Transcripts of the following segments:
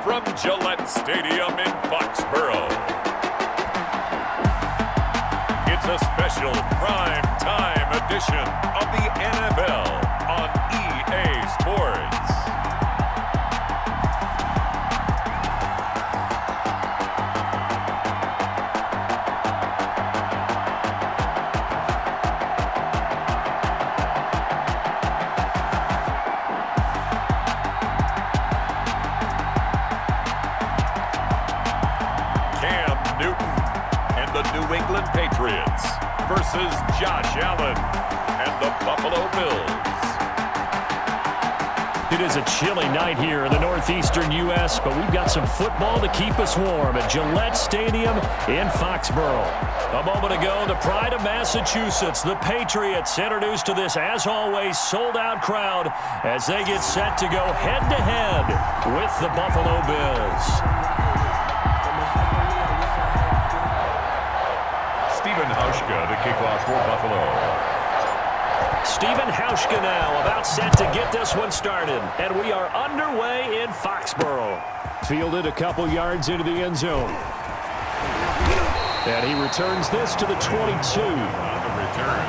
from Gillette Stadium in Foxborough. It's a special prime time edition of the NFL on EA Sports. Patriots versus Josh Allen and the Buffalo Bills. It is a chilly night here in the northeastern U.S., but we've got some football to keep us warm at Gillette Stadium in Foxborough. A moment ago, the pride of Massachusetts, the Patriots, introduced to this, as always, sold-out crowd as they get set to go head-to-head with the Buffalo Bills. Hauschka to kick off for Buffalo. Stephen Hauschka now about set to get this one started. And we are underway in Foxborough. Fielded a couple yards into the end zone. And he returns this to the 22. On the return,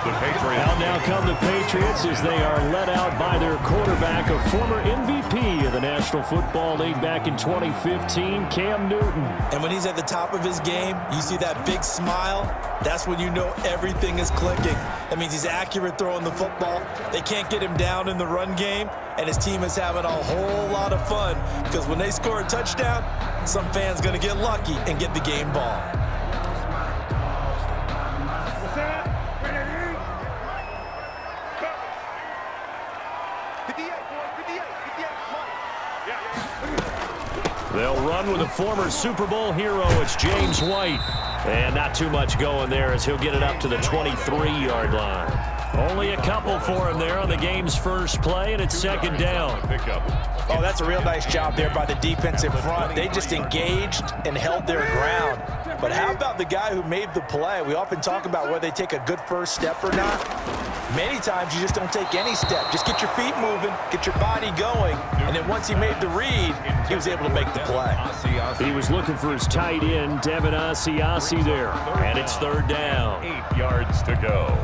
the Patriots. Out now come the Patriots as they are led out by their quarterback, a former MVP of the National Football League back in 2015, Cam Newton. And when he's at the top of his game, you see that big smile, that's when you know everything is clicking. That means he's accurate throwing the football. They can't get him down in the run game, and his team is having a whole lot of fun because when they score a touchdown, some fan's going to get lucky and get the game ball. They'll run with a former Super Bowl hero. It's James White. And not too much going there as he'll get it up to the 23-yard line. Only a couple for him there on the game's first play, and it's second down. Oh, that's a real nice job there by the defensive front. They just engaged and held their ground. But how about the guy who made the play? We often talk about whether they take a good first step or not. Many times you just don't take any step. Just get your feet moving, get your body going, and then once he made the read, he was able to make the play. He was looking for his tight end, Devin Asiasi there, and it's third down. 8 yards to go.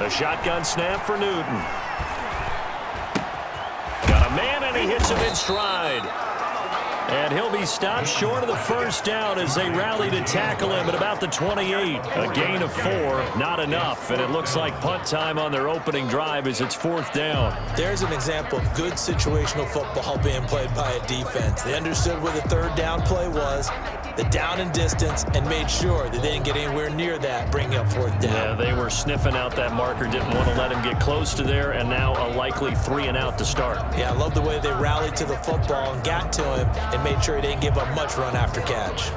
A shotgun snap for Newton. Got a man, and he hits him in stride. And he'll be stopped short of the first down as they rally to tackle him at about the 28. A gain of 4, not enough. And it looks like punt time on their opening drive as it's fourth down. There's an example of good situational football being played by a defense. They understood where the third down play was, the down and distance, and made sure that they didn't get anywhere near that, bringing up fourth down. Yeah, they were sniffing out that marker, didn't want to let him get close to there, and now a likely 3 and out to start. Yeah, I love the way they rallied to the football and got to him and made sure he didn't give up much run after catch.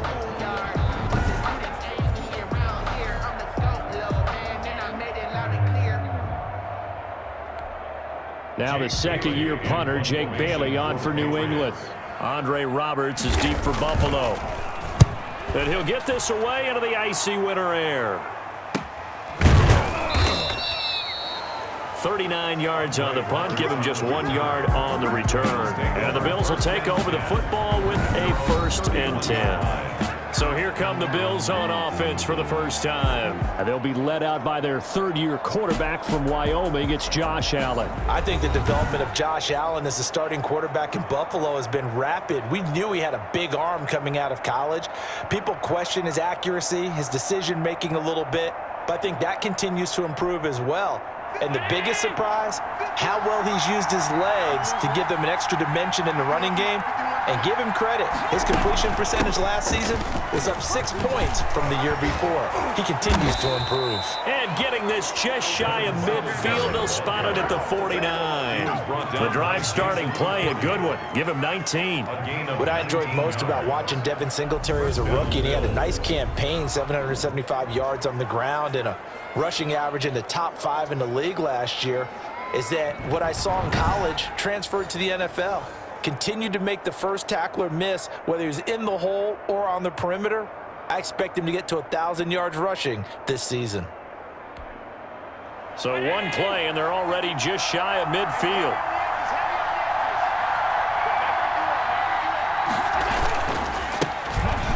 Now the second-year punter, Jake Bailey, on for New England. Andre Roberts is deep for Buffalo. And he'll get this away into the icy winter air. 39 yards on the punt, give him just 1 yard on the return. And the Bills will take over the football with a 1st and 10. So here come the Bills on offense for the first time. And they'll be led out by their third-year quarterback from Wyoming. It's Josh Allen. I think the development of Josh Allen as a starting quarterback in Buffalo has been rapid. We knew he had a big arm coming out of college. People question his accuracy, his decision-making a little bit, but I think that continues to improve as well. And the biggest surprise, how well he's used his legs to give them an extra dimension in the running game. And give him credit, his completion percentage last season was up 6 points from the year before. He continues to improve. And getting this just shy of midfield, they'll spot it at the 49. The drive starting play, a good one. Give him 19. What I enjoyed most about watching Devin Singletary as a rookie, and he had a nice campaign, 775 yards on the ground and a rushing average in the top 5 in the league last year, is that what I saw in college transferred to the NFL. Continued to make the first tackler miss, whether he's in the hole or on the perimeter. I expect him to get to 1,000 yards rushing this season. So one play, and they're already just shy of midfield.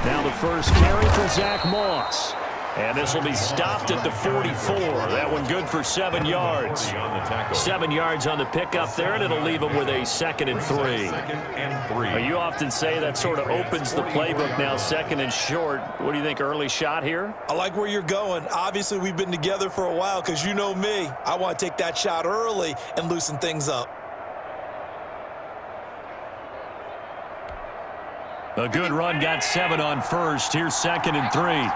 Now the first carry for Zach Moss. And this will be stopped at the 44. That one good for 7 yards. 7 yards on the pickup there, and it'll leave them with a 2nd and 3. Now, you often say that sort of opens the playbook now, 2nd and short. What do you think, early shot here? I like where you're going. Obviously, we've been together for a while because you know me. I want to take that shot early and loosen things up. A good run, got 7 on first. Here's 2nd and 3.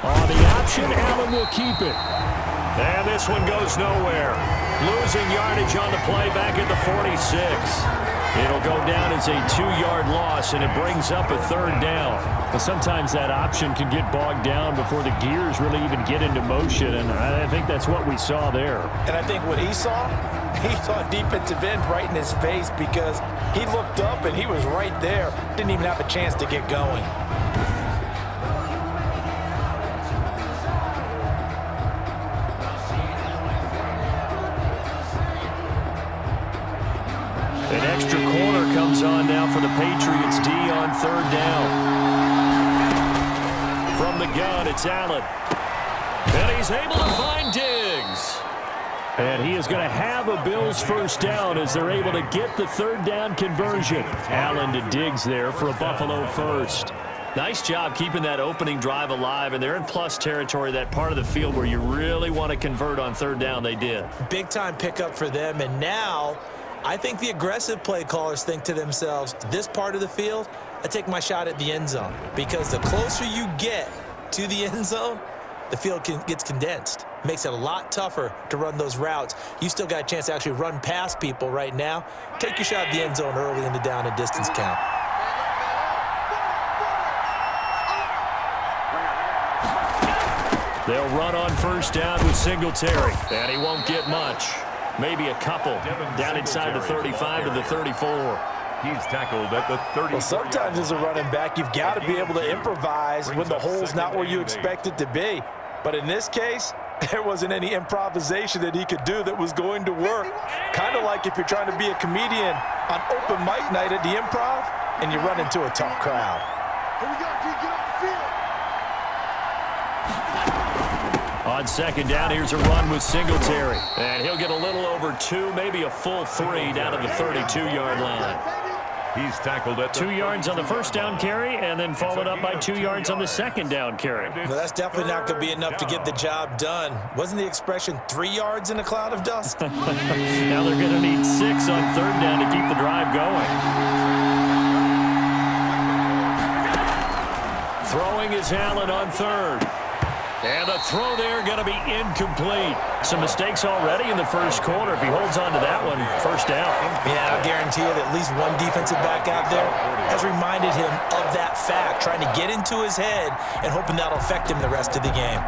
On the option, Allen will keep it. And this one goes nowhere. Losing yardage on the play back at the 46. It'll go down as a 2-yard loss, and it brings up a 3rd down. Well, sometimes that option can get bogged down before the gears really even get into motion, and I think that's what we saw there. And I think what he saw defensive end right in his face because he looked up and he was right there. Didn't even have a chance to get going. An extra corner comes on now for the Patriots D on 3rd down. From the gun, it's Allen. And he's able to find Diggs. And he is going to have a Bills first down as they're able to get the 3rd down conversion. Allen to Diggs there for a Buffalo first. Nice job keeping that opening drive alive, and they're in plus territory, that part of the field where you really want to convert on 3rd down. They did. Big-time pickup for them, and now I think the aggressive play callers think to themselves, this part of the field, I take my shot at the end zone. Because the closer you get to the end zone, the field gets condensed. Makes it a lot tougher to run those routes. You still got a chance to actually run past people right now. Take your shot at the end zone early in the down and distance count. They'll run on 1st down with Singletary, and he won't get much. Maybe a couple down inside the 35 to the 34. He's tackled at the 30. Well, sometimes as a running back, you've got to be able to improvise when the hole's not where you expect it to be. But in this case, there wasn't any improvisation that he could do that was going to work. Kind of like if you're trying to be a comedian on open mic night at the Improv and you run into a tough crowd. Here we go, get off the field. On 2nd down, here's a run with Singletary. And he'll get a little over 2, maybe a full 3 down to the 32-yard line. He's tackled at 2 yards on the 1st down carry, and then followed up by 2 yards on the 2nd down carry. Well, that's definitely not going to be enough to get the job done. Wasn't the expression 3 yards in a cloud of dust? Now they're going to need 6 on 3rd down to keep the drive going. Throwing is Allen on 3rd. And the throw there going to be incomplete. Some mistakes already in the 1st quarter. If he holds on to that one, 1st down. Yeah, I'll guarantee you that at least one defensive back out there has reminded him of that fact, trying to get into his head and hoping that'll affect him the rest of the game.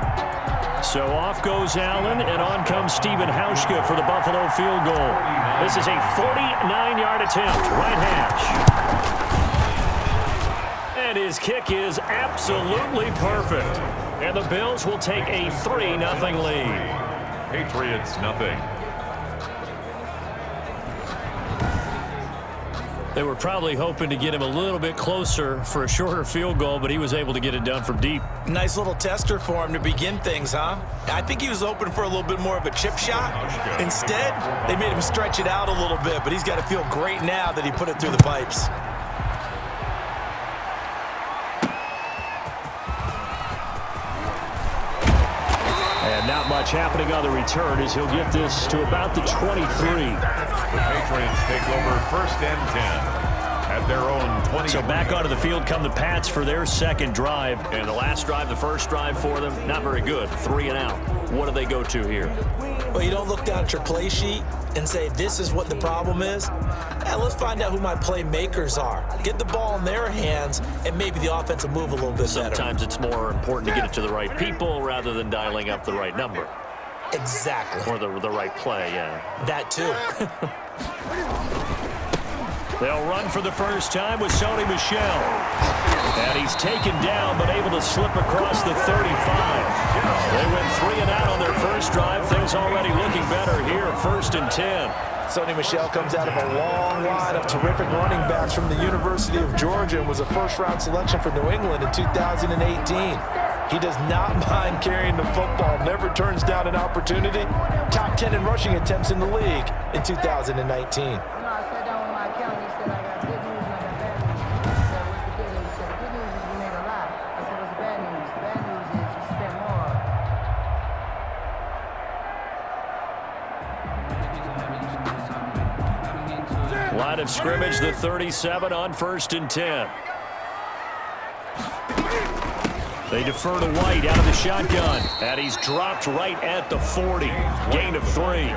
So off goes Allen, and on comes Stephen Hauschka for the Buffalo field goal. This is a 49-yard attempt, right hash. And his kick is absolutely perfect. And the Bills will take a 3-0 lead. Patriots, nothing. They were probably hoping to get him a little bit closer for a shorter field goal, but he was able to get it done from deep. Nice little tester for him to begin things, huh? I think he was hoping for a little bit more of a chip shot. Instead, they made him stretch it out a little bit, but he's got to feel great now that he put it through the pipes. Not much happening on the return as he'll get this to about the 23. The Patriots take over 1st and 10 at their own 20. So back onto the field come the Pats for their 2nd drive. And the last drive, the 1st drive for them, not very good. 3 and out. What do they go to here? Well, you don't look down at your play sheet and say, this is what the problem is. Let's find out who my playmakers are. Get the ball in their hands, and maybe the offense will move a little bit better. Sometimes it's more important to get it to the right people rather than dialing up the right number. Exactly. Or the right play, yeah. That too. They'll run for the first time with Sony Michel. And he's taken down, but able to slip across the 35. They went 3 and out on their first drive. Things already looking better here, 1st and 10. Sony Michel comes out of a long line of terrific running backs from the University of Georgia and was a first-round selection for New England in 2018. He does not mind carrying the football, never turns down an opportunity. Top 10 in rushing attempts in the league in 2019. Line of scrimmage, the 37 on 1st and 10. They defer to White out of the shotgun. And he's dropped right at the 40. Gain of 3.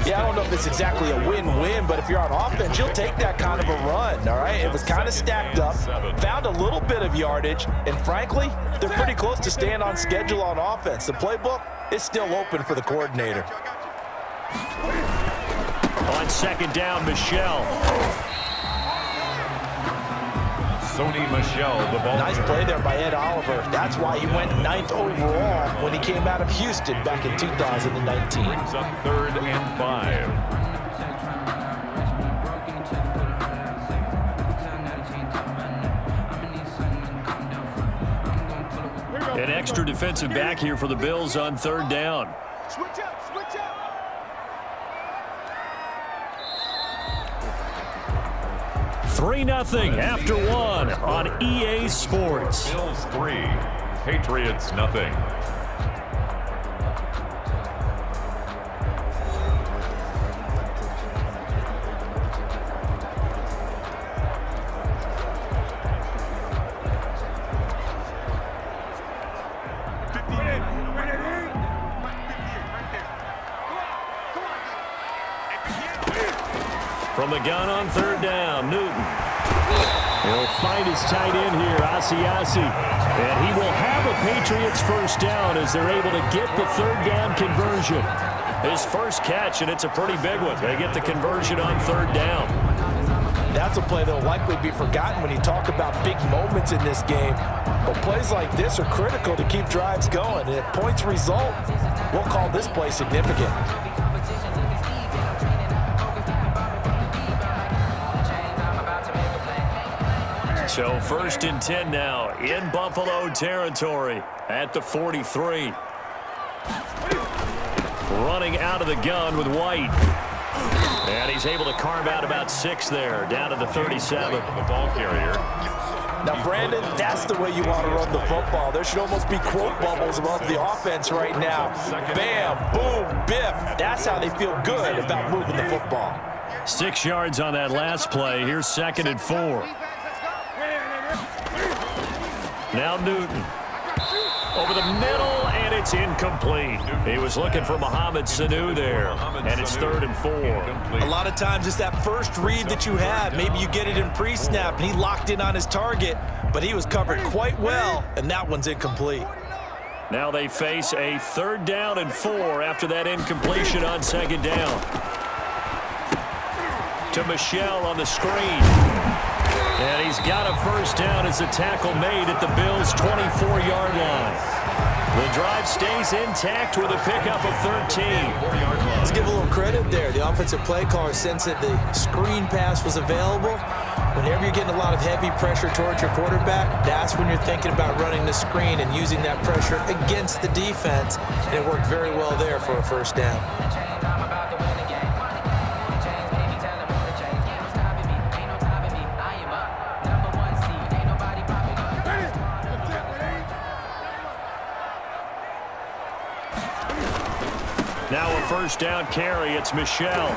Yeah, I don't know if it's exactly a win-win, but if you're on offense, you'll take that kind of a run, all right? It was kind of stacked up, found a little bit of yardage, and frankly, they're pretty close to staying on schedule on offense. The playbook is still open for the coordinator. On 2nd down, Michel. Sony Michel, the ball. Nice play there by Ed Oliver. That's why he went 9th overall when he came out of Houston back in 2019. Brings up 3rd and 5. An extra defensive back here for the Bills on 3rd down. Switch up, switch up. 3-0 after 1 on EA Sports. Bills 3, Patriots nothing. From the gun on 3rd down, Newton. He'll find his tight end here, Asiasi. And he will have a Patriots first down as they're able to get the 3rd down conversion. His first catch, and it's a pretty big one. They get the conversion on 3rd down. That's a play that will likely be forgotten when you talk about big moments in this game. But plays like this are critical to keep drives going. And if points result, we'll call this play significant. So 1st and 10 now in Buffalo territory at the 43. Running out of the gun with White. And he's able to carve out about 6 there, down to the 37. The ball carrier. Now, Brandon, that's the way you want to run the football. There should almost be quote bubbles above the offense right now. Bam, boom, biff. That's how they feel good about moving the football. 6 yards on that last play. Here's 2nd and 4. Now Newton. Over the middle, and it's incomplete. He was looking for Mohamed Sanu there, and it's 3rd and 4. A lot of times it's that first read that you have. Maybe you get it in pre-snap, and he locked in on his target, but he was covered quite well, and that one's incomplete. Now they face a 3rd down and 4 after that incompletion on 2nd down. To Michel on the screen. And he's got a first down as the tackle made at the Bills' 24-yard line. The drive stays intact with a pickup of 13. Let's give a little credit there. The offensive play caller sensed that the screen pass was available. Whenever you're getting a lot of heavy pressure towards your quarterback, that's when you're thinking about running the screen and using that pressure against the defense. And it worked very well there for a first down. Now a first down carry. It's Michel.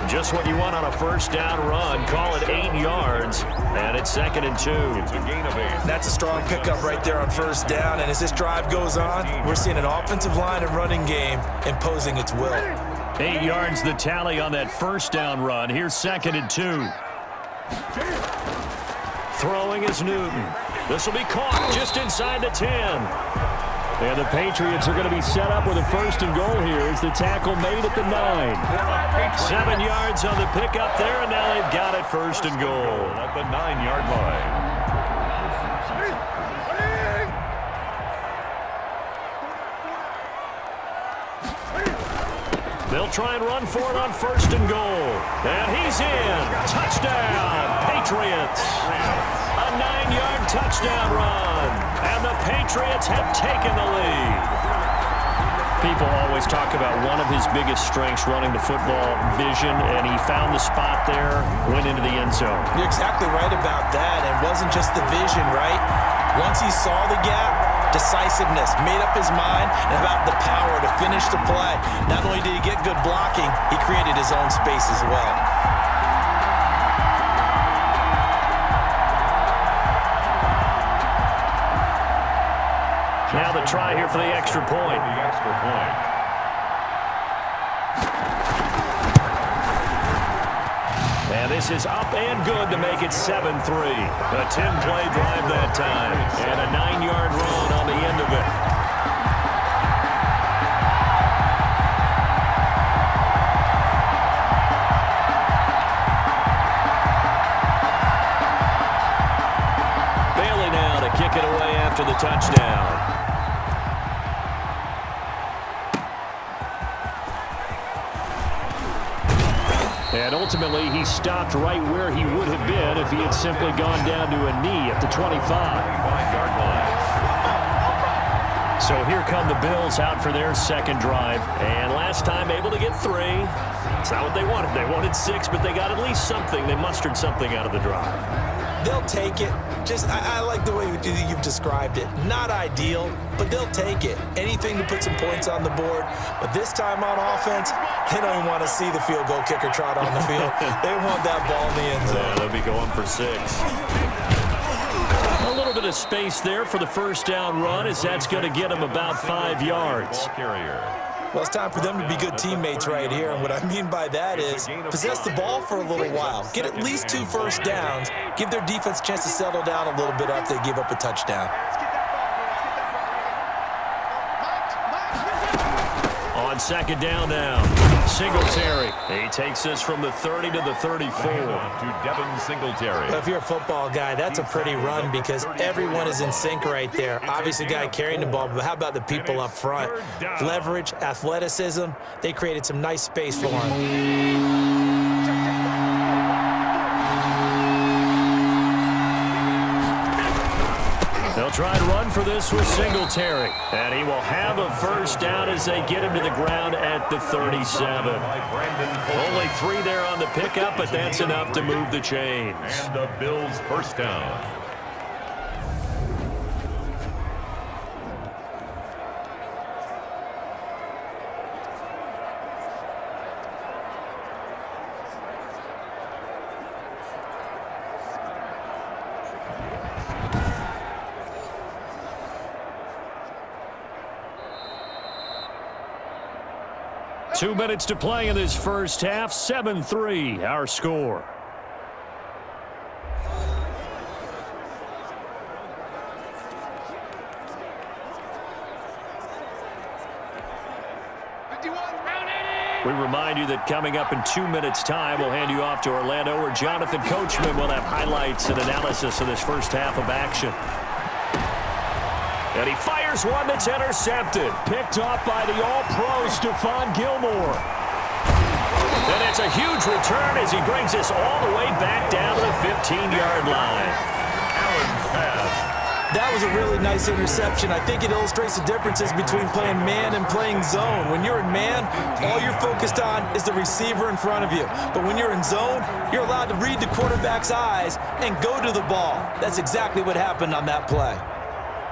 Just what you want on a first down run. Call it 8 yards. And it's 2nd and 2. It's a gain of 8. That's a strong pickup right there on first down. And as this drive goes on, we're seeing an offensive line and running game imposing its will. 8 yards the tally on that first down run. Here's 2nd and 2. Throwing is Newton. This will be caught just inside the 10. And the Patriots are going to be set up with a first and goal here as the tackle made at the 9. 7 yards on the pickup there, and now they've got it first and goal At the 9-yard line. They'll try and run for it on first and goal. And he's in. Touchdown, Patriots. A 9-yard touchdown run. And the Patriots have taken the lead. People always talk about one of his biggest strengths running the football, vision, and he found the spot there, went into the end zone. You're exactly right about that. It wasn't just the vision, right? Once he saw the gap, decisiveness, made up his mind, and about the power to finish the play. Not only did he get good blocking, he created his own space as well. Now the try here for the extra point. And this is up and good to make it 7-3. A 10-play drive that time. And a 9-yard run on the end of it. Bailey now to kick it away after the touchdown. And ultimately, he stopped right where he would have been if he had simply gone down to a knee at the 25-yard line. So here come the Bills out for their second drive. And last time able to get 3. It's not what they wanted. They wanted 6, but they got at least something. They mustered something out of the drive. They'll take it. I like the way you've described it. Not ideal, but they'll take it. Anything to put some points on the board. But this time on offense, they don't even want to see the field goal kicker trot on the field. They want that ball in the end zone. Yeah, they'll be going for 6. A little bit of space there for the first down run, as that's going to get them about 5 yards. Well, it's time for them to be good teammates right here. And what I mean by that is possess the ball for a little while. Get at least 2 first downs. Give their defense a chance to settle down a little bit after they give up a touchdown. On second down now, Singletary. He takes this from the 30 to the 34. To Devin Singletary. If you're a football guy, that's a pretty run because everyone is in sync right there. Obviously, guy carrying the ball, but how about the people up front? Leverage, athleticism. They created some nice space for him. They'll try and run for this with Singletary. And he will have a first down as they get him to the ground at the 37. Only 3 there on the pickup, but that's enough to move the chains. And the Bills' first down. Two minutes to play in this first half. 7-3, our score. We remind you that coming up in 2 minutes' time, we'll hand you off to Orlando, where Jonathan Coachman will have highlights and analysis of this first half of action. And he fires one that's intercepted. Picked off by the All-Pro Stephon Gilmore. And it's a huge return as he brings this all the way back down to the 15-yard line. Allen's pass. That was a really nice interception. I think it illustrates the differences between playing man and playing zone. When you're in man, all you're focused on is the receiver in front of you. But when you're in zone, you're allowed to read the quarterback's eyes and go to the ball. That's exactly what happened on that play.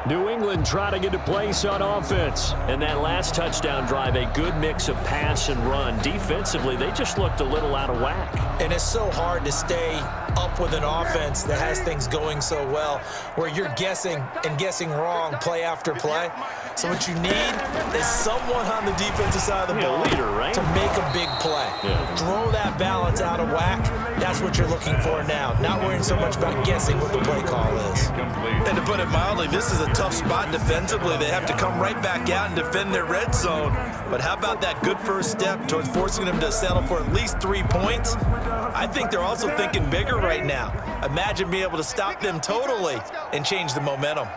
New England trying to get a place on offense. And that last touchdown drive, a good mix of pass and run. Defensively, they just looked a little out of whack. And it's so hard to stay up with an offense that has things going so well, where you're guessing and guessing wrong play after play. So what you need is someone on the defensive side of the ball leader, right? to make a big play. Yeah. Throw that balance out of whack. That's what you're looking for now. Not worrying so much about guessing what the play call is. Complete. And to put it mildly, this is a tough spot defensively. They have to come right back out and defend their red zone. But how about that good first step towards forcing them to settle for at least 3 points? I think they're also thinking bigger right now. Imagine being able to stop them totally and change the momentum.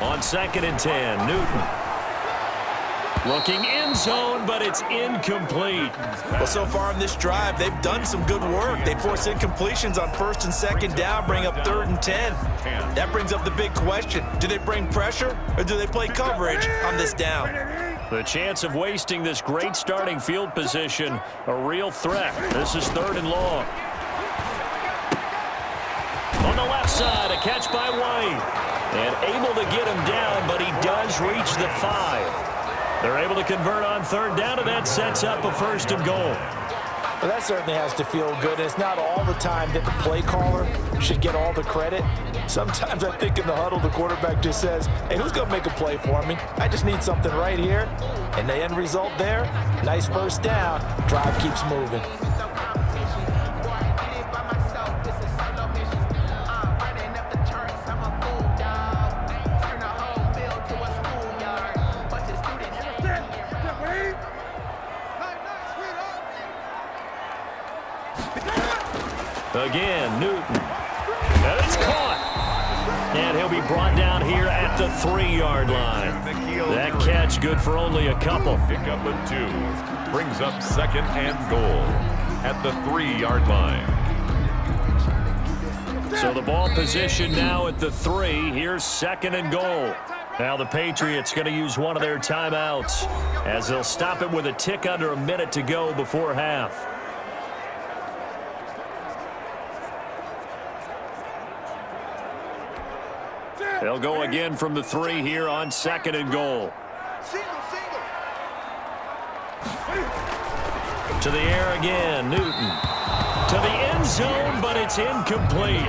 On 2nd and 10, Newton. Looking end zone, but it's incomplete. Well, so far in this drive, they've done some good work. They force incompletions on 1st and 2nd down, bring up 3rd and 10. That brings up the big question. Do they bring pressure or do they play coverage on this down? The chance of wasting this great starting field position, a real threat. This is 3rd and long. On the left side, a catch by White. And able to get him down, but he does reach the 5. They're able to convert on 3rd down, and that sets up a 1st and goal. Well, that certainly has to feel good. It's not all the time that the play caller should get all the credit. Sometimes I think in the huddle, the quarterback just says, hey, who's going to make a play for me? I just need something right here. And the end result there, nice 1st down. Drive keeps moving. Again, Newton. And it's caught. And he'll be brought down here at the 3-yard line. That catch good for only a couple. Pick up a 2. Brings up 2nd and goal at the 3-yard line. So the ball position now at the 3. Here's 2nd and goal. Now the Patriots going to use one of their timeouts as they'll stop it with a tick under a minute to go before half. They'll go again from the 3 here on 2nd and goal. To the air again, Newton. To the end zone, but it's incomplete.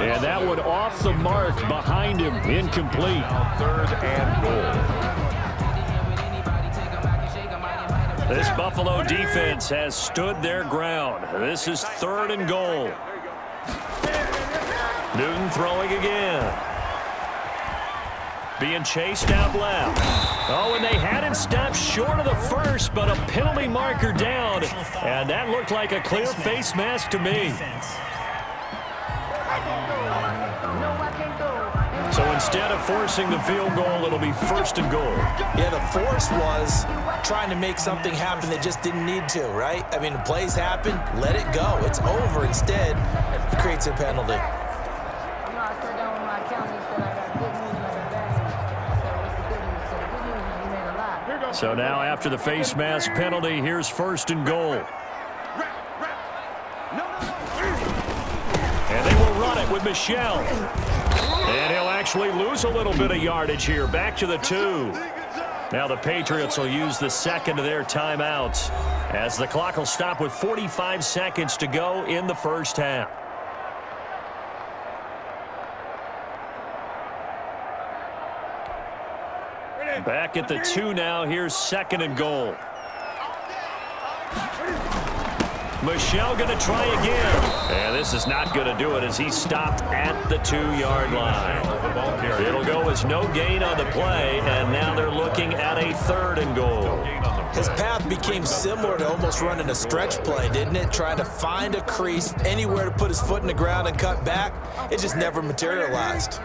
And that one off the mark behind him, incomplete. 3rd and goal. This Buffalo defense has stood their ground. This is 3rd and goal. Newton throwing again. Being chased out left. Oh, and they had it stopped short of the 1st, but a penalty marker down. And that looked like a clear face mask to me. So instead of forcing the field goal, it'll be 1st and goal. Yeah, the force was trying to make something happen that just didn't need to, right? I mean, the plays happen, let it go. It's over. Instead, it creates a penalty. So now after the face mask penalty, here's 1st and goal. And they will run it with Michel. And he'll actually lose a little bit of yardage here. Back to the 2. Now the Patriots will use the 2nd of their timeouts as the clock will stop with 45 seconds to go in the 1st half. Back at the 2 now. Here's 2nd and goal. Michel going to try again. And this is not going to do it as he's stopped at the 2-yard line. It'll go as no gain on the play, and now they're looking at a 3rd and goal. His path became similar to almost running a stretch play, didn't it? Trying to find a crease, anywhere to put his foot in the ground and cut back. It just never materialized.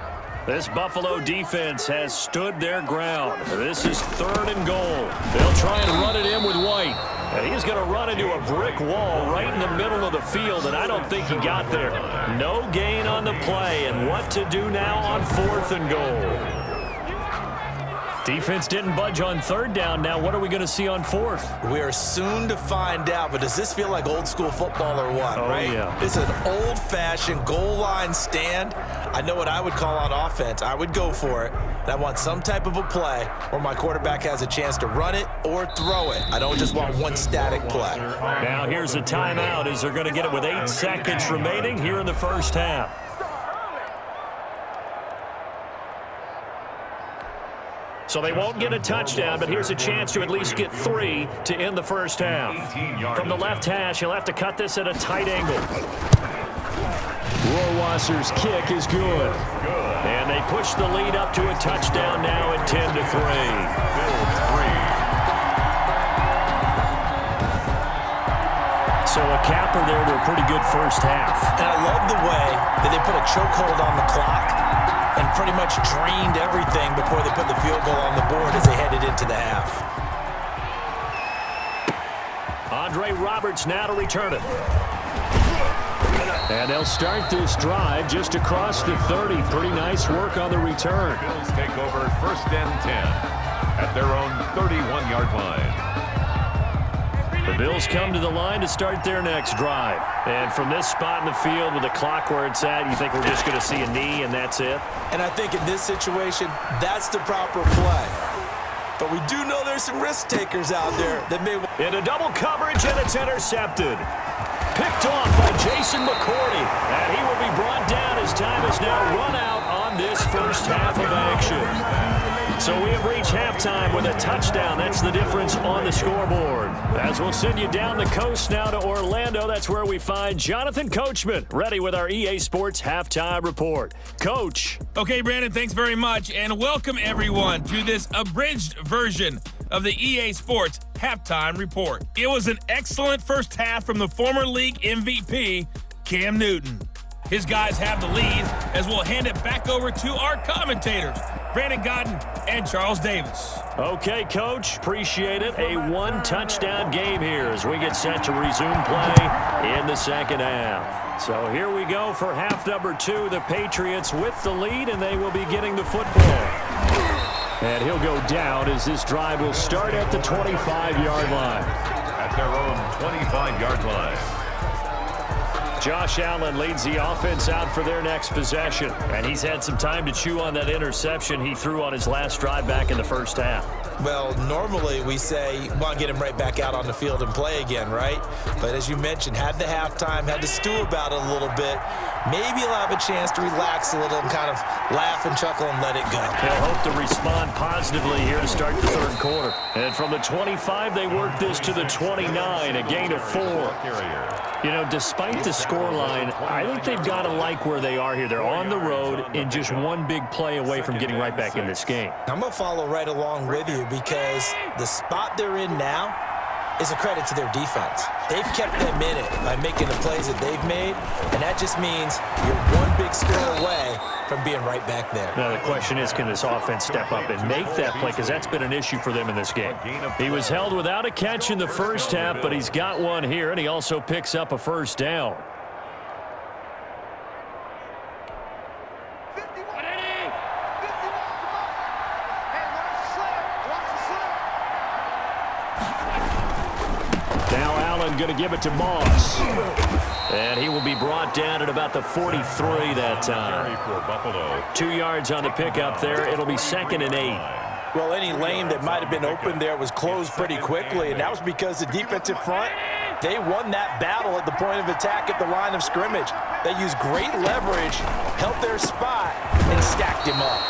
This Buffalo defense has stood their ground. This is 3rd and goal. They'll try and run it in with White. And he's going to run into a brick wall right in the middle of the field, and I don't think he got there. No gain on the play, and what to do now on 4th and goal. Defense didn't budge on 3rd down. Now what are we going to see on 4th? We are soon to find out, but does this feel like old school football or what, right? Yeah. It's an old-fashioned goal line stand. I know what I would call on offense. I would go for it. And I want some type of a play where my quarterback has a chance to run it or throw it. I don't just want one static play. Now here's a timeout as they're going to get it with 8 seconds remaining here in the 1st half. So they won't get a touchdown, but here's a chance to at least get 3 to end the 1st half. From the left hash, he'll have to cut this at a tight angle. Rohrwasser's kick is good. And they push the lead up to a touchdown now at 10-3. So a capper there to a pretty good first half. And I love the way that they put a chokehold on the clock and pretty much drained everything before they put the field goal on the board as they headed into the half. Andre Roberts now to return it. And they'll start this drive just across the 30. Pretty nice work on the return. Bills take over 1st and 10 at their own 31-yard line. The Bills come to the line to start their next drive. And from this spot in the field with the clock where it's at, you think we're just going to see a knee and that's it? And I think in this situation, that's the proper play. But we do know there's some risk takers out there that may... Into double coverage, and it's intercepted. Picked off by Jason McCourty. And he will be brought down as time is now run out on this first half of action. So we have reached halftime with a touchdown. That's the difference on the scoreboard. As we'll send you down the coast now to Orlando, that's where we find Jonathan Coachman, ready with our EA Sports Halftime Report. Coach. Okay, Brandon, thanks very much, and welcome everyone to this abridged version of the EA Sports Halftime Report. It was an excellent first half from the former league MVP, Cam Newton. His guys have the lead as we'll hand it back over to our commentators, Brandon Godden and Charles Davis. Okay, Coach. Appreciate it. A one-touchdown game here as we get set to resume play in the second half. So here we go for half number 2. The Patriots with the lead, and they will be getting the football. And he'll go down as this drive will start at the 25-yard line. At their own 25-yard line. Josh Allen leads the offense out for their next possession. And he's had some time to chew on that interception he threw on his last drive back in the first half. Well, normally we say, want to get him right back out on the field and play again, right? But as you mentioned, had the halftime, had to stew about it a little bit. Maybe he'll have a chance to relax a little and kind of laugh and chuckle and let it go. They'll hope to respond positively here to start the third quarter. And from the 25, they work this to the 29, a gain of 4. You know, despite the scoreline, I think they've got to like where they are here. They're on the road and just one big play away from getting right back in this game. I'm going to follow right along with you because the spot they're in now is a credit to their defense. They've kept them in it by making the plays that they've made, and that just means you're one big score away from being right back there. Now the question is, can this offense step up and make that play? Because that's been an issue for them in this game. He was held without a catch in the first half, but he's got one here, and he also picks up a first down. Going to give it to Moss. And he will be brought down at about the 43 that time. 2 yards on the pickup there. It'll be 2nd and 8. Well, any lane that might have been open there was closed pretty quickly, and that was because the defensive front, they won that battle at the point of attack at the line of scrimmage. They used great leverage, held their spot, and stacked him up.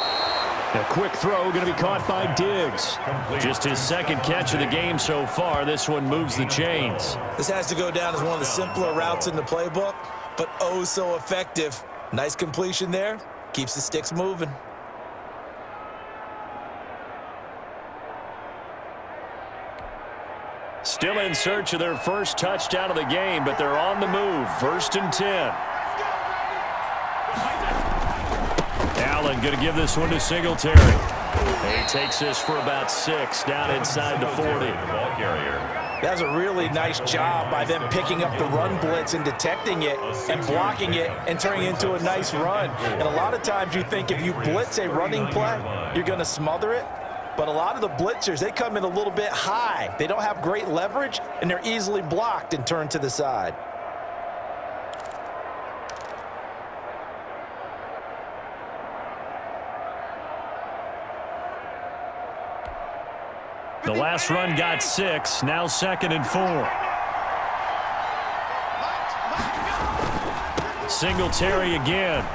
A quick throw going to be caught by Diggs. Just his second catch of the game so far. This one moves the chains. This has to go down as one of the simpler routes in the playbook, but oh so effective. Nice completion there. Keeps the sticks moving. Still in search of their first touchdown of the game, but they're on the move. 1st and 10. Allen going to give this one to Singletary. He takes this for about 6 down inside the 40. That was a really nice job by them picking up the run blitz and detecting it and blocking it and turning it into a nice run. And a lot of times you think if you blitz a running play, you're going to smother it. But a lot of the blitzers, they come in a little bit high. They don't have great leverage, and they're easily blocked and turned to the side. The last run got 6, now 2nd and 4. Singletary again.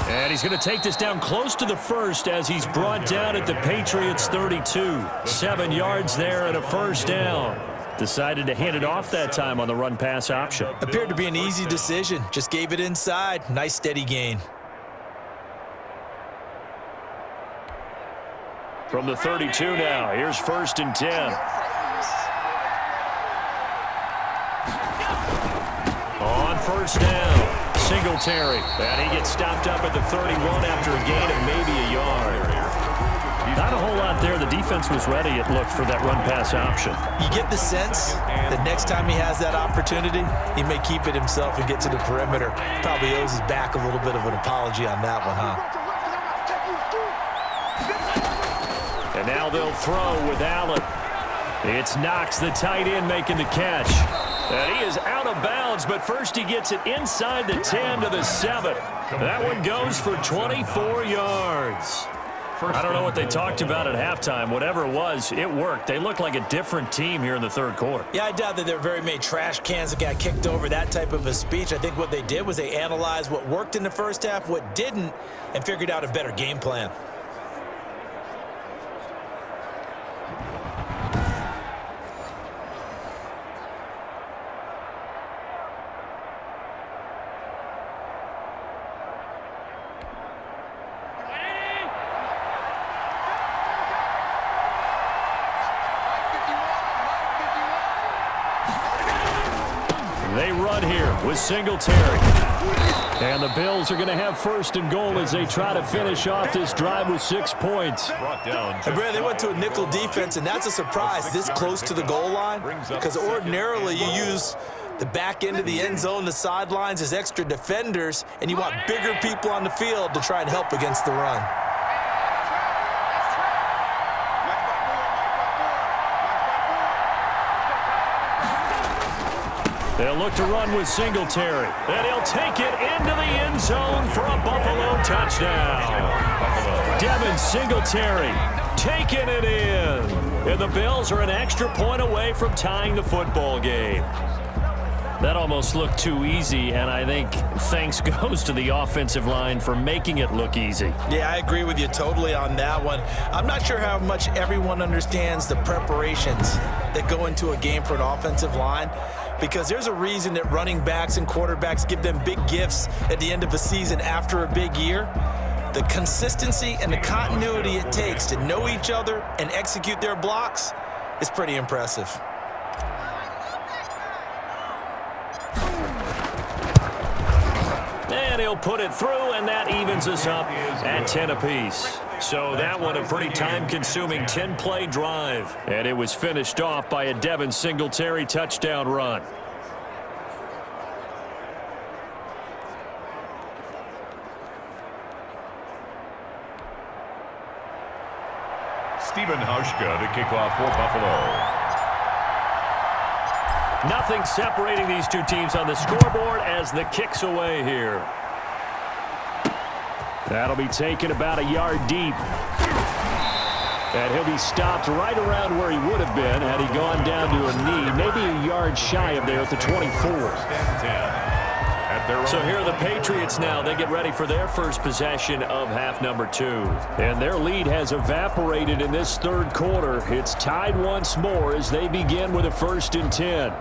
And he's going to take this down close to the 1st as he's brought down at the Patriots 32. 7 yards there and a first down. Decided to hand it off that time on the run-pass option. Appeared to be an easy decision. Just gave it inside. Nice steady gain. From the 32 now, here's 1st and 10. On 1st down, Singletary. And he gets stopped up at the 31 after a gain of maybe a yard. Not a whole lot there. The defense was ready, it looked, for that run-pass option. You get the sense that next time he has that opportunity, he may keep it himself and get to the perimeter. Probably owes his back a little bit of an apology on that one, huh? And now they'll throw with Allen. It's Knox, the tight end, making the catch. And he is out of bounds, but first he gets it inside the 10 to the 7. That one goes for 24 yards. I don't know what they talked about at halftime. Whatever it was, it worked. They look like a different team here in the third quarter. Yeah, I doubt that there were very many trash cans that got kicked over, that type of a speech. I think what they did was they analyzed what worked in the first half, what didn't, and figured out a better game plan. They run here with Singletary. And the Bills are going to have 1st and goal as they try to finish off this drive with 6 points. And Brad, they went to a nickel defense, and that's a surprise this close to the goal line, because ordinarily you use the back end of the end zone, the sidelines as extra defenders, and you want bigger people on the field to try and help against the run. They'll look to run with Singletary. And he'll take it into the end zone for a Buffalo touchdown. Devin Singletary taking it in. And the Bills are an extra point away from tying the football game. That almost looked too easy, and I think thanks goes to the offensive line for making it look easy. Yeah, I agree with you totally on that one. I'm not sure how much everyone understands the preparations that go into a game for an offensive line, because there's a reason that running backs and quarterbacks give them big gifts at the end of a season after a big year. The consistency and the continuity it takes to know each other and execute their blocks is pretty impressive. And he'll put it through, and that evens us up at 10 apiece. So that one a pretty time-consuming 10-play drive. And it was finished off by a Devin Singletary touchdown run. Stephen Hauschka to kick off for Buffalo. Nothing separating these two teams on the scoreboard as the kick's away here. That'll be taken about a yard deep. And he'll be stopped right around where he would have been had he gone down to a knee, maybe a yard shy of there at the 24. So here are the Patriots now. They get ready for their first possession of half number 2. And their lead has evaporated in this third quarter. It's tied once more as they begin with a 1st and 10.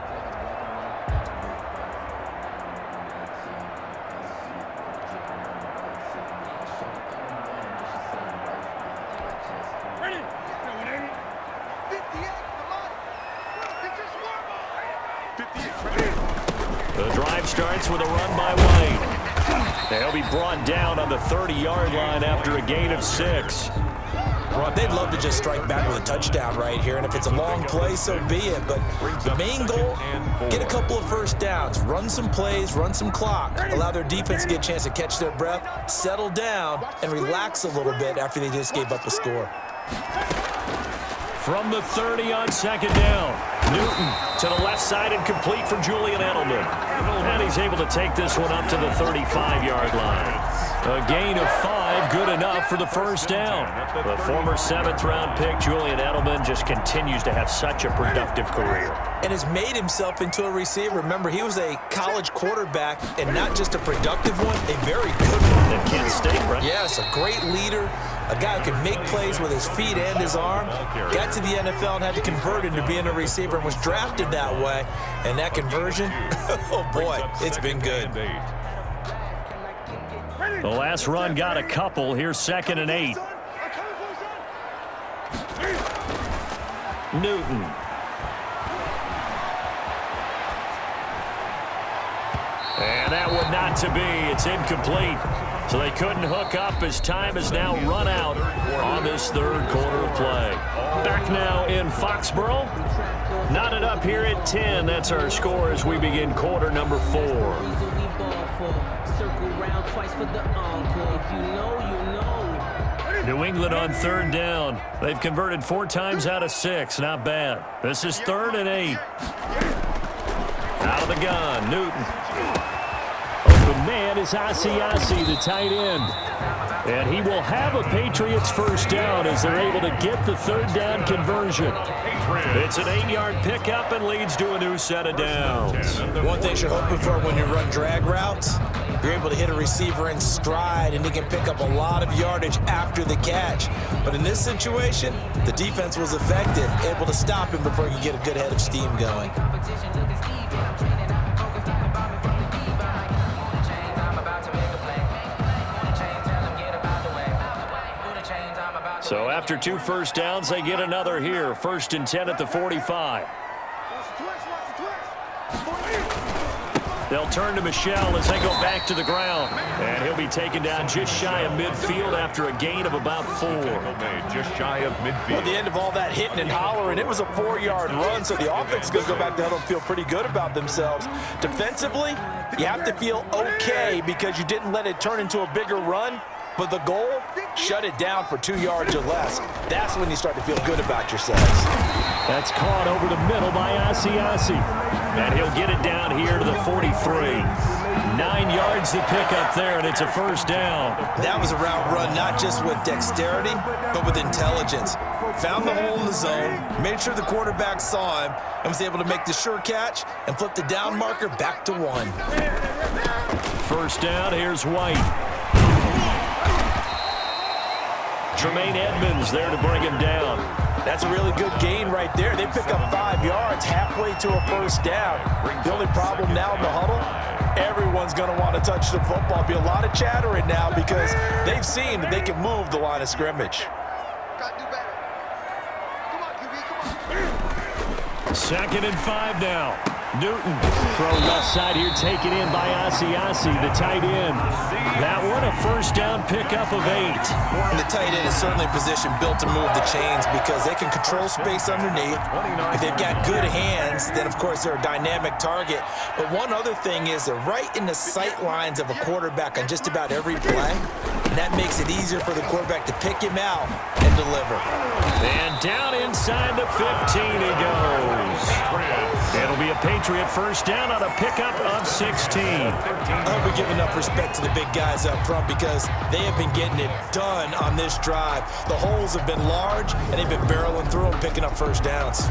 The drive starts with a run by White. They'll be brought down on the 30-yard line after a gain of 6. They'd love to just strike back with a touchdown right here, and if it's a long play, so be it. But the main goal, get a couple of first downs, run some plays, run some clock, allow their defense to get a chance to catch their breath, settle down, and relax a little bit after they just gave up a score. From the 30 on 2nd down, Newton to the left side and complete for Julian Edelman. And he's able to take this one up to the 35-yard line. A gain of 5, good enough for the first down. The former 7th-round pick, Julian Edelman, just continues to have such a productive career. And has made himself into a receiver. Remember, he was a college quarterback, and not just a productive one, a very good one. At Kent State, right? Yes, a great leader, a guy who can make plays with his feet and his arm. Got to the NFL and had to convert into being a receiver and was drafted that way. And that conversion, oh boy, it's been good. The last run got a couple. Here's 2nd and 8. Newton. And that one not to be. It's incomplete. So they couldn't hook up as time has now run out on this 3rd quarter of play. Back now in Foxborough. Knotted up here at 10. That's our score as we begin quarter number 4. New England on 3rd down. They've converted 4 times out of 6. Not bad. This is 3rd and 8. Out of the gun, Newton. Open man is Asiasi, the tight end. And he will have a Patriots first down as they're able to get the 3rd down conversion. It's an 8-yard pickup and leads to a new set of downs. One thing you're hoping for when you run drag routes, you're able to hit a receiver in stride, and he can pick up a lot of yardage after the catch. But in this situation, the defense was effective, able to stop him before he could get a good head of steam going. So after 2 first downs, they get another here. 1st and 10 at the 45. They'll turn to Michel as they go back to the ground. And he'll be taken down just shy of midfield after a gain of about 4. Just shy of midfield. At the end of all that hitting and hollering, it was a 4-yard run, so the offense is going to go back to huddle and feel pretty good about themselves. Defensively, you have to feel okay because you didn't let it turn into a bigger run. But the goal, shut it down for 2 yards or less. That's when you start to feel good about yourselves. That's caught over the middle by Asiasi. And he'll get it down here to the 43. 9 yards to pick up there, and it's a first down. That was a route run not just with dexterity, but with intelligence. Found the hole in the zone, made sure the quarterback saw him, and was able to make the sure catch and flip the down marker back to 1. First down, here's White. Tremaine Edmonds there to bring him down. That's a really good gain right there. They pick up 5 yards halfway to a first down. The only problem now in the huddle, everyone's going to want to touch the football. Be a lot of chattering now because they've seen that they can move the line of scrimmage. Second and 5 now. Newton throw left side here, taken in by Asiasi, the tight end. That one a first down pickup of 8. And the tight end is certainly a position built to move the chains because they can control space underneath. If they've got good hands, then of course they're a dynamic target. But one other thing is they're right in the sight lines of a quarterback on just about every play. And that makes it easier for the quarterback to pick him out and deliver. And down inside the 15 he goes. It'll be a Patriot first down on a pickup of 16. I hope we give enough respect to the big guys up front because they have been getting it done on this drive. The holes have been large, and they've been barreling through them, picking up first downs.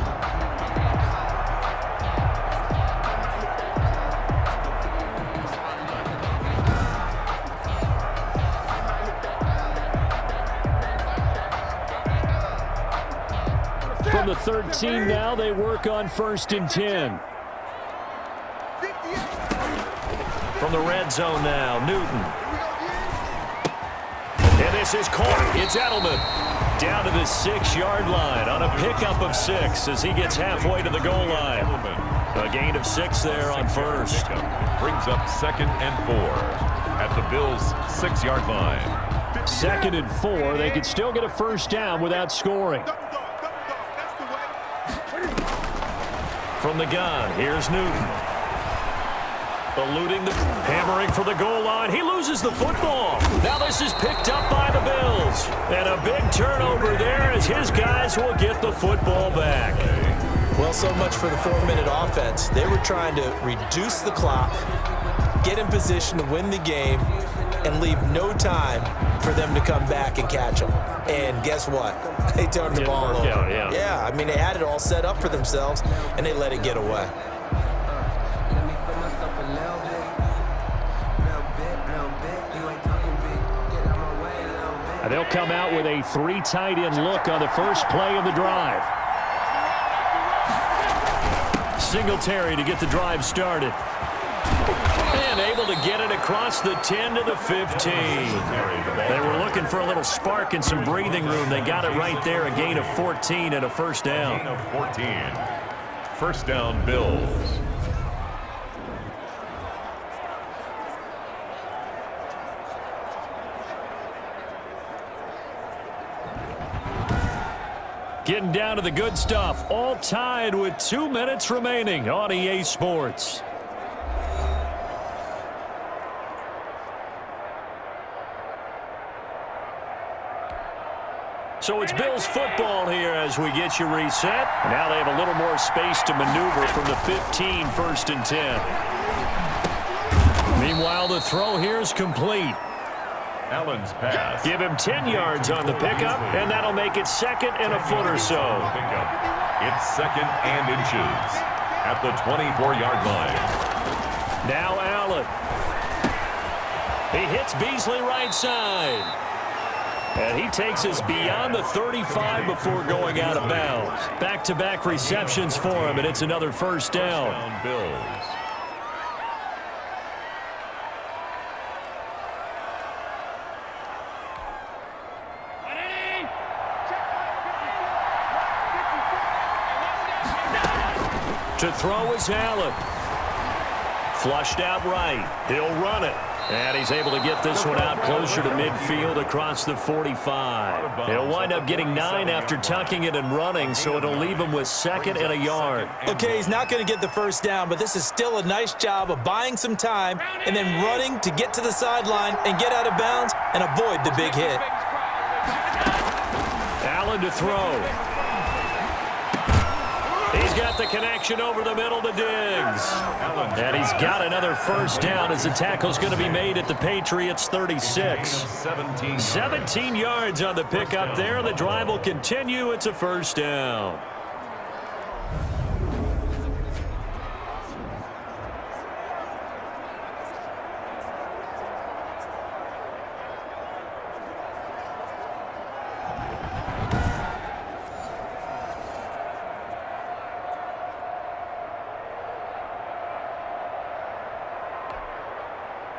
From the 13 now, they work on 1st and 10. From the red zone now, Newton. And this is caught. It's Edelman. Down to the 6-yard line on a pickup of 6 as he gets halfway to the goal line. A gain of 6 there on first. Brings up 2nd and 4 at the Bills' 6-yard line. 2nd and 4. They could still get a first down without scoring. From the gun, here's Newton. Eluding the hammering for the goal line. He loses the football. Now this is picked up by the Bills. And a big turnover there as his guys will get the football back. Well, so much for the 4-minute offense. They were trying to reduce the clock, get in position to win the game, and leave no time for them to come back and catch them. And guess what? They turned the ball over. Yeah, I mean, they had it all set up for themselves, and they let it get away. They'll come out with a 3 tight end look on the first play of the drive. Singletary to get the drive started. And able to get it across the 10 to the 15. They were looking for a little spark and some breathing room. They got it right there, a gain of 14 and a first down. Gain of 14. First down, Bills. Getting down to the good stuff, all tied with 2 minutes remaining on EA Sports. So it's Bills football here as we get you reset. Now they have a little more space to maneuver from the 15, 1st and 10. Meanwhile, the throw here is complete. Allen's pass. Give him 10 yards on the pickup, and that'll make it 2nd and a foot or so. It's 2nd and inches at the 24-yard line. Now Allen. He hits Beasley right side. And he takes us beyond the 35 before going out of bounds. Back-to-back receptions for him, and it's another first down. Bills. To throw is Allen. Flushed out right. He'll run it. And he's able to get this one out closer to midfield across the 45. He'll wind up getting 9 after tucking it and running, so it'll leave him with 2nd and a yard. Okay, he's not going to get the first down, but this is still a nice job of buying some time and then running to get to the sideline and get out of bounds and avoid the big hit. Allen to throw. He's got the connection over the middle to Diggs. And he's got another first down as the tackle's going to be made at the Patriots 36. 17 yards on the pickup there. The drive will continue. It's a first down.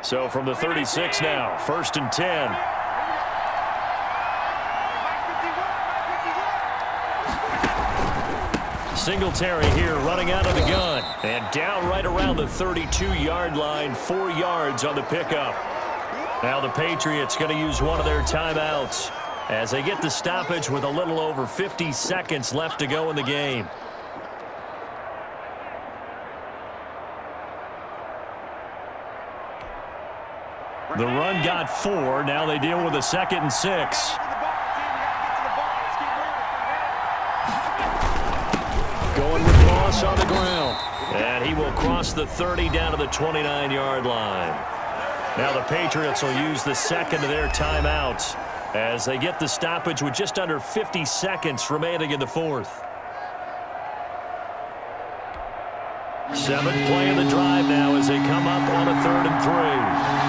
So from the 36 now, 1st and 10. Singletary here running out of the gun. And down right around the 32-yard line, 4 yards on the pickup. Now the Patriots going to use one of their timeouts as they get the stoppage with a little over 50 seconds left to go in the game. The run got 4. Now they deal with a 2nd and 6. Going with Moss on the ground. And he will cross the 30 down to the 29-yard line. Now the Patriots will use the 2nd of their timeouts as they get the stoppage with just under 50 seconds remaining in the 4th. 7th play of the drive now as they come up on a 3rd and 3.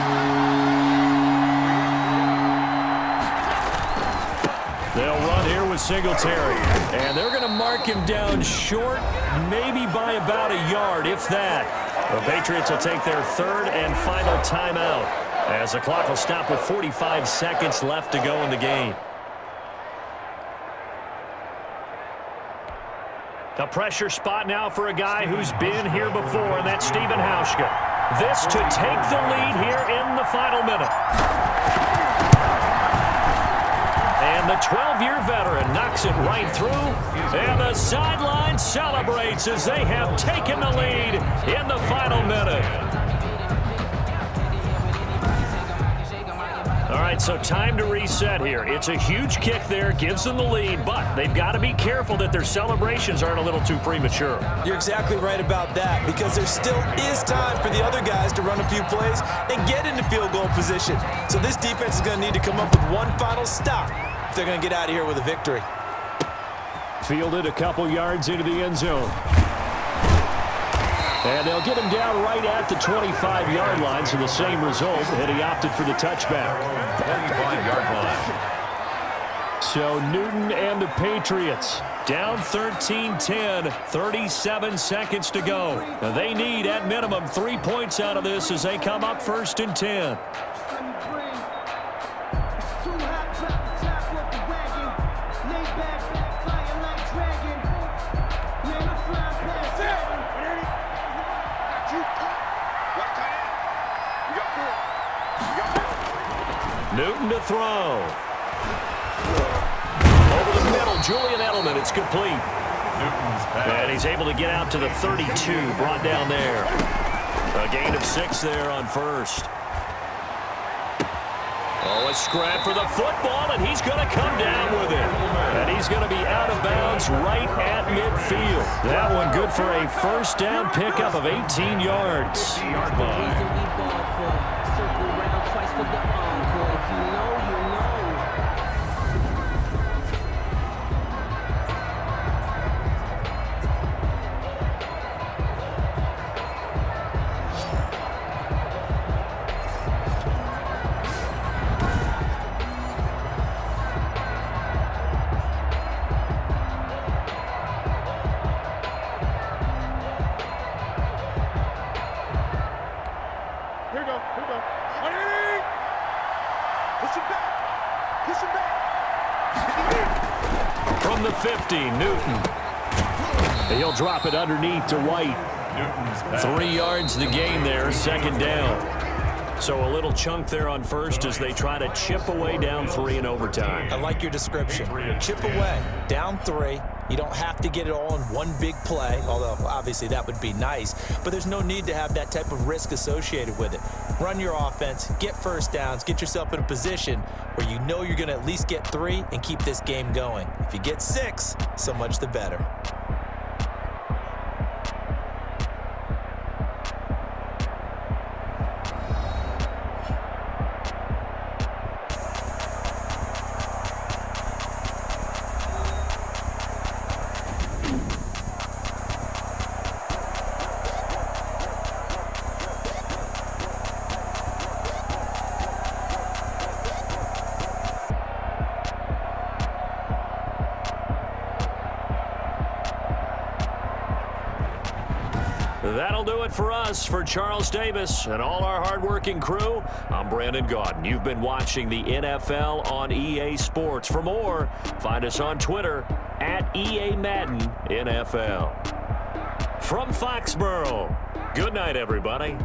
They'll run here with Singletary. And they're going to mark him down short, maybe by about a yard, if that. The Patriots will take their 3rd and final timeout as the clock will stop with 45 seconds left to go in the game. A pressure spot now for a guy who's been here before, and that's Stephen Hauschka. This to take the lead here in the final minute. And the 12-year veteran knocks it right through. And the sideline celebrates as they have taken the lead in the final minute. All right, right, so time to reset here. It's a huge kick there, gives them the lead, but they've got to be careful that their celebrations aren't a little too premature. You're exactly right about that, because there still is time for the other guys to run a few plays and get into field goal position. So this defense is going to need to come up with one final stop if they're going to get out of here with a victory. Fielded a couple yards into the end zone. And they'll get him down right at the 25-yard line, so the same result, and he opted for the touchback. 25-yard line. So Newton and the Patriots down 13-10, 37 seconds to go. Now they need, at minimum, 3 points out of this as they come up 1st and 10. Newton to throw. Over the middle, Julian Edelman. It's complete. And he's able to get out to the 32, brought down there. A gain of 6 there on first. Oh, a scrap for the football, and he's going to come down with it. And he's going to be out of bounds right at midfield. That one good for a first down pickup of 18 yards. From the 50, Newton. He'll drop it underneath to White. 3 yards the gain there, 2nd down. So a little chunk there on first as they try to chip away down 3 in overtime. I like your description. Chip away, down 3. You don't have to get it all in one big play, although obviously that would be nice, but there's no need to have that type of risk associated with it. Run your offense, get first downs, get yourself in a position where you know you're going to at least get 3 and keep this game going. If you get 6, so much the better. That'll do it for us. For Charles Davis and all our hardworking crew, I'm Brandon Gaudin. You've been watching the NFL on EA Sports. For more, find us on Twitter at EA Madden NFL. From Foxborough, good night, everybody.